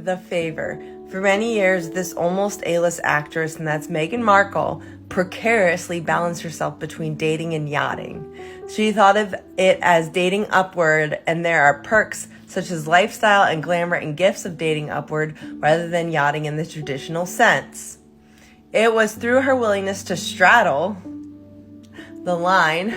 the favor. For many years, this almost A-list actress, and that's Meghan Markle, precariously balanced herself between dating and yachting. She thought of it as dating upward, and there are perks such as lifestyle and glamour and gifts of dating upward rather than yachting in the traditional sense. It was through her willingness to straddle the line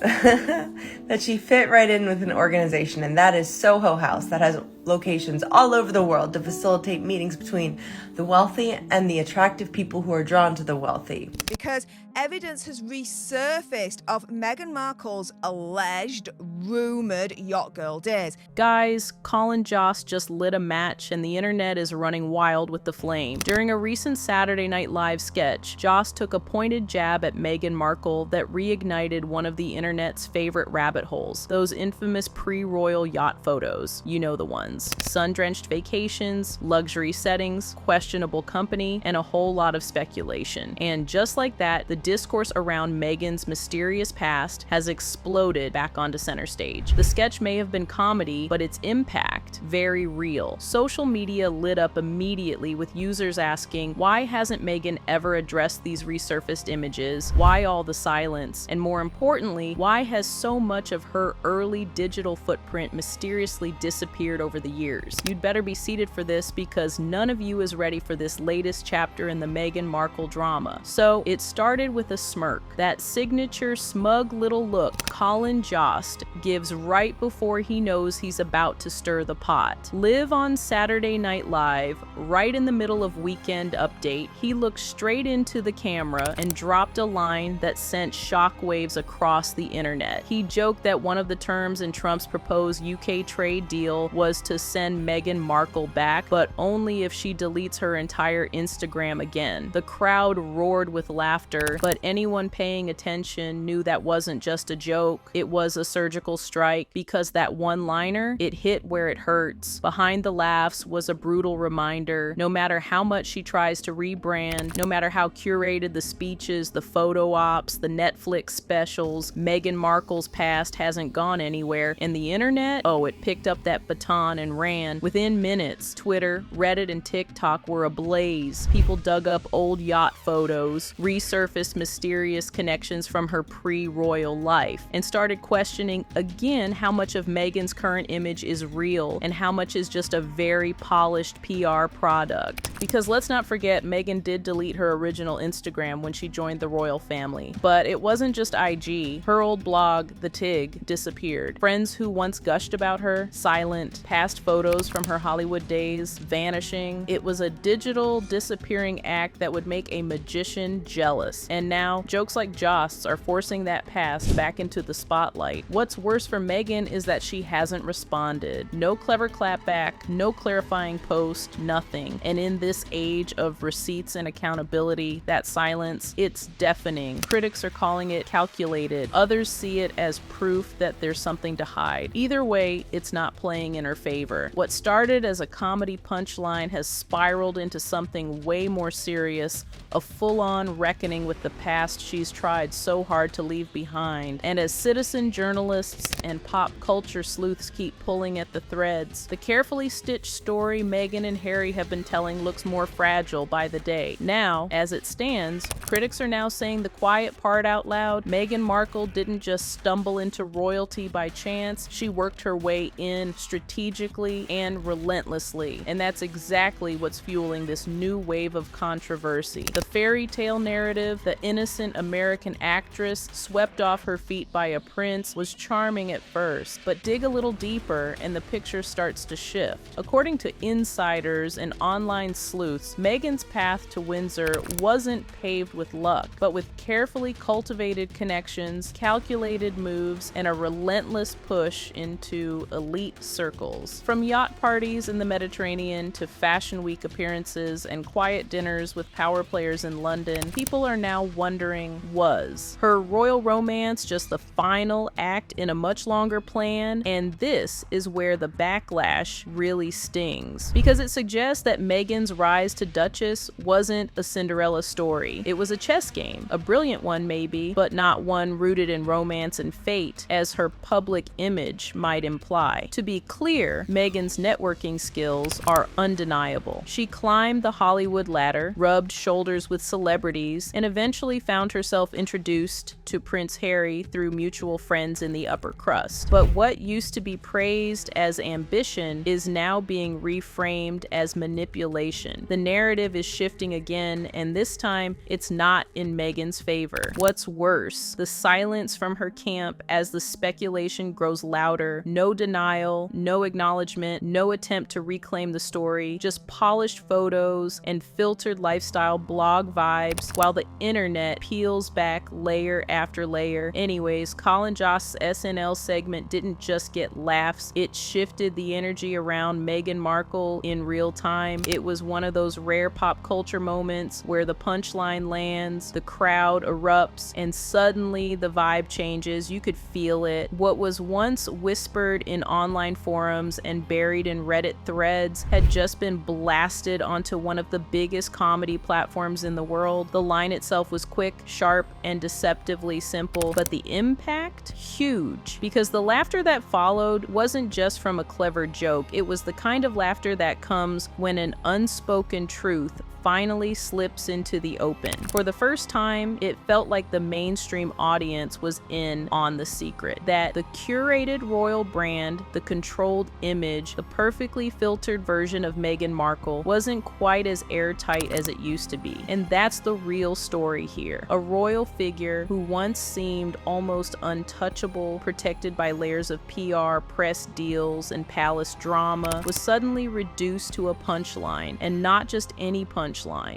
that she fit right in with an organization, and that is Soho House, that has locations all over the world to facilitate meetings between the wealthy and the attractive people who are drawn to the wealthy. Because evidence has resurfaced of Meghan Markle's alleged, rumored yacht girl days. Guys, Colin Jost just lit a match and the internet is running wild with the flame. During a recent Saturday Night Live sketch, Jost took a pointed jab at Meghan Markle that reignited one of the internet's favorite rabbit holes, those infamous pre-royal yacht photos. You know the ones. Sun-drenched vacations, luxury settings, questionable company, and a whole lot of speculation. And just like that, the discourse around Meghan's mysterious past has exploded back onto center stage. The sketch may have been comedy, but its impact, very real. Social media lit up immediately with users asking, why hasn't Meghan ever addressed these resurfaced images? Why all the silence? And more importantly, why has so much of her early digital footprint mysteriously disappeared over the years? You'd better be seated for this because none of you is ready for this latest chapter in the Meghan Markle drama. So it started with a smirk, that signature smug little look Colin Jost gives right before he knows he's about to stir the pot. Live on Saturday Night Live, right in the middle of Weekend Update, he looked straight into the camera and dropped a line that sent shockwaves across the internet. He joked that one of the terms in Trump's proposed UK trade deal was to send Meghan Markle back, but only if she deletes her entire Instagram again. The crowd roared with laughter, but anyone paying attention knew that wasn't just a joke, it was a surgical strike, because that one-liner, it hit where it hurts. Behind the laughs was a brutal reminder, no matter how much she tries to rebrand, no matter how curated the speeches, the photo ops, the Netflix specials, Meghan Markle's past hasn't gone anywhere, and the internet, oh, it picked up that baton and ran. Within minutes, Twitter, Reddit, and TikTok were ablaze. People dug up old yacht photos, resurfaced mysterious connections from her pre-royal life, and started questioning again how much of Meghan's current image is real and how much is just a very polished PR product. Because let's not forget, Meghan did delete her original Instagram when she joined the royal family. But it wasn't just IG. Her old blog, The Tig, disappeared. Friends who once gushed about her, silent. Past photos from her Hollywood days, vanishing. It was a digital disappearing act that would make a magician jealous. And now, jokes like Jost's are forcing that past back into the spotlight. What's worse for Meghan is that she hasn't responded. No clever clapback, no clarifying post, nothing. And in this age of receipts and accountability, that silence, it's deafening. Critics are calling it calculated. Others see it as proof that there's something to hide. Either way, it's not playing in her favor. What started as a comedy punchline has spiraled into something way more serious, a full-on reckoning with the past she's tried so hard to leave behind. And as citizen journalists and pop culture sleuths keep pulling at the threads, the carefully stitched story Meghan and Harry have been telling looks more fragile by the day. Now, as it stands, critics are now saying the quiet part out loud. Meghan Markle didn't just stumble into royalty by chance, she worked her way in strategically and relentlessly. And that's exactly what's fueling this new wave of controversy. The fairy tale narrative, the innocent American actress swept off her feet by a prince, was charming at first, but dig a little deeper and the picture starts to shift. According to insiders and online sleuths, Meghan's path to Windsor wasn't paved with luck, but with carefully cultivated connections, calculated moves, and a relentless push into elite circles. From yacht parties in the Mediterranean to Fashion Week appearances and quiet dinners with power players in London, people are now wondering, was her royal romance just the final act in a much longer plan? And this is where the backlash really stings, because it suggests that Meghan's rise to Duchess wasn't a Cinderella story. It was a chess game, a brilliant one maybe, but not one rooted in romance and fate, as her public image might imply. To be clear, Meghan's networking skills are undeniable. She climbed the Hollywood ladder, rubbed shoulders with celebrities, and eventually found herself introduced to Prince Harry through mutual friends in the upper crust. But what used to be praised as ambition is now being reframed as manipulation. The narrative is shifting again, and this time it's not in Meghan's favor. What's worse, the silence from her camp as the speculation grows louder, no denial, no acknowledgement, no attempt to reclaim the story, just polished photos and filtered lifestyle blog vibes while the internet peels back layer after layer. Anyways, Colin Jost's SNL segment didn't just get laughs, it shifted the energy around Meghan Markle in real time. It was one of those rare pop culture moments where the punchline lands, the crowd erupts, and suddenly the vibe changes. You could feel it. What was once whispered in online forums and buried in Reddit threads had just been blasted onto one of the biggest comedy platforms in the world. The line itself was quick, sharp, and deceptively simple, but the impact? Huge. Because the laughter that followed wasn't just from a clever joke, it was the kind of laughter that comes when an unspoken truth finally slips into the open. For the first time, it felt like the mainstream audience was in on the secret. That the curated royal brand, the controlled image, the perfectly filtered version of Meghan Markle wasn't quite as airtight as it used to be. And that's the real story here. A royal figure who once seemed almost untouchable, protected by layers of PR, press deals, and palace drama, was suddenly reduced to a punchline, and not just any punchline,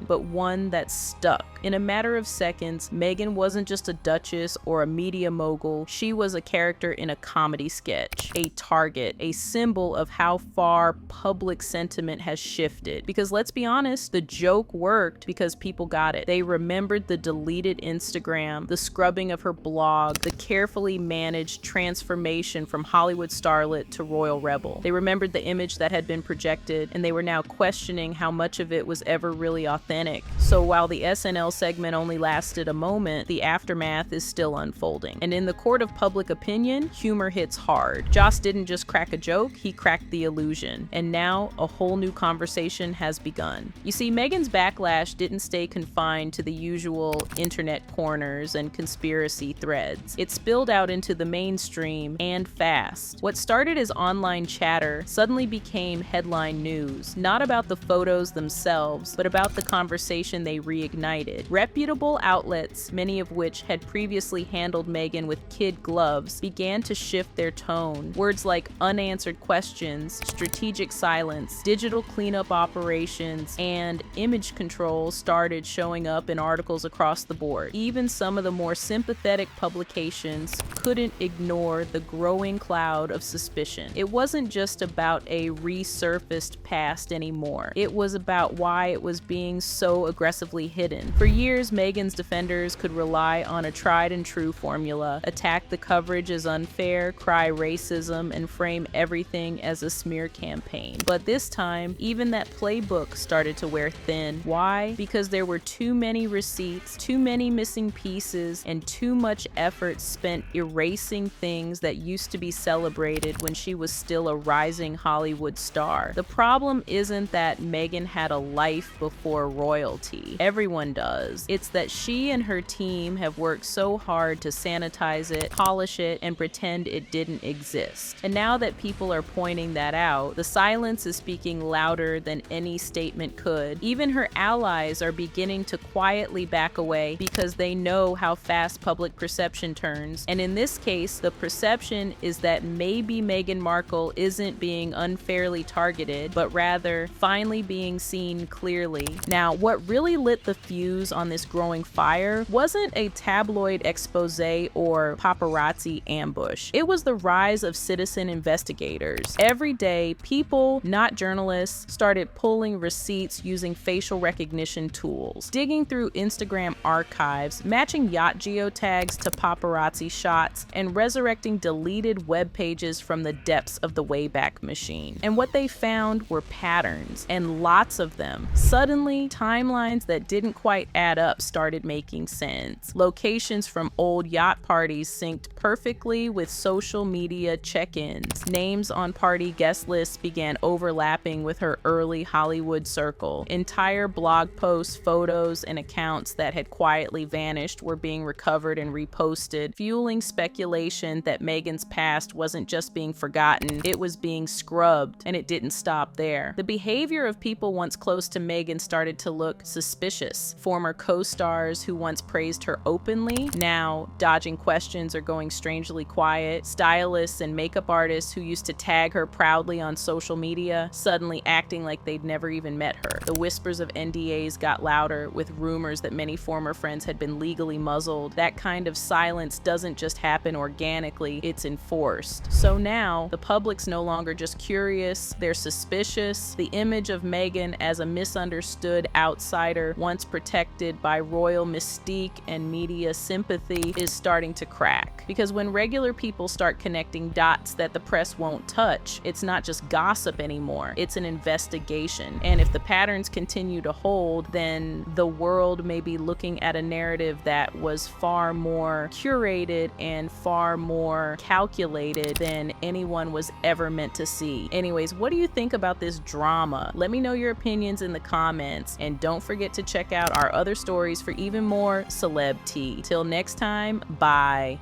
but one that stuck. In a matter of seconds, Meghan wasn't just a duchess or a media mogul, she was a character in a comedy sketch, a target, a symbol of how far public sentiment has shifted. Because let's be honest, the joke worked because people got it. They remembered the deleted Instagram, the scrubbing of her blog, the carefully managed transformation from Hollywood starlet to royal rebel. They remembered the image that had been projected, and they were now questioning how much of it was ever really authentic. So while the SNL segment only lasted a moment, the aftermath is still unfolding. And in the court of public opinion, humor hits hard. Jost didn't just crack a joke, he cracked the illusion. And now a whole new conversation has begun. You see, Meghan's backlash didn't stay confined to the usual internet corners and conspiracy threads. It spilled out into the mainstream and fast. What started as online chatter suddenly became headline news, not about the photos themselves, but about the conversation they reignited. Reputable outlets, many of which had previously handled Meghan with kid gloves, began to shift their tone. Words like unanswered questions, strategic silence, digital cleanup operations, and image control started showing up in articles across the board. Even some of the more sympathetic publications couldn't ignore the growing cloud of suspicion. It wasn't just about a resurfaced past anymore. It was about why it was being so aggressively hidden. For years, Meghan's defenders could rely on a tried and true formula: attack the coverage as unfair, cry racism, and frame everything as a smear campaign. But this time, even that playbook started to wear thin. Why? Because there were too many receipts, too many missing pieces, and too much effort spent erasing things that used to be celebrated when she was still a rising Hollywood star. The problem isn't that Meghan had a life before royalty. Everyone does. It's that she and her team have worked so hard to sanitize it, polish it, and pretend it didn't exist. And now that people are pointing that out, the silence is speaking louder than any statement could. Even her allies are beginning to quietly back away because they know how fast public perception turns. And in this case, the perception is that maybe Meghan Markle isn't being unfairly targeted, but rather finally being seen clearly. publicly. Now, what really lit the fuse on this growing fire wasn't a tabloid expose or paparazzi ambush. It was the rise of citizen investigators. Every day, people, not journalists, started pulling receipts using facial recognition tools, digging through Instagram archives, matching yacht geotags to paparazzi shots, and resurrecting deleted web pages from the depths of the Wayback Machine. And what they found were patterns, and lots of them. Suddenly, timelines that didn't quite add up started making sense. Locations from old yacht parties synced perfectly with social media check-ins. Names on party guest lists began overlapping with her early Hollywood circle. Entire blog posts, photos, and accounts that had quietly vanished were being recovered and reposted, fueling speculation that Meghan's past wasn't just being forgotten, it was being scrubbed, and it didn't stop there. The behavior of people once close to Meghan started to look suspicious. Former co-stars who once praised her openly, now dodging questions or going strangely quiet. Stylists and makeup artists who used to tag her proudly on social media, suddenly acting like they'd never even met her. The whispers of NDAs got louder, with rumors that many former friends had been legally muzzled. That kind of silence doesn't just happen organically, it's enforced. So now, the public's no longer just curious, they're suspicious. The image of Meghan as a misunderstood outsider, once protected by royal mystique and media sympathy, is starting to crack. Because when regular people start connecting dots that the press won't touch, it's not just gossip anymore, it's an investigation. And if the patterns continue to hold, then the world may be looking at a narrative that was far more curated and far more calculated than anyone was ever meant to see. Anyways, what do you think about this drama? Let me know your opinions in the comments, and don't forget to check out our other stories for even more celeb tea. Till next time, bye.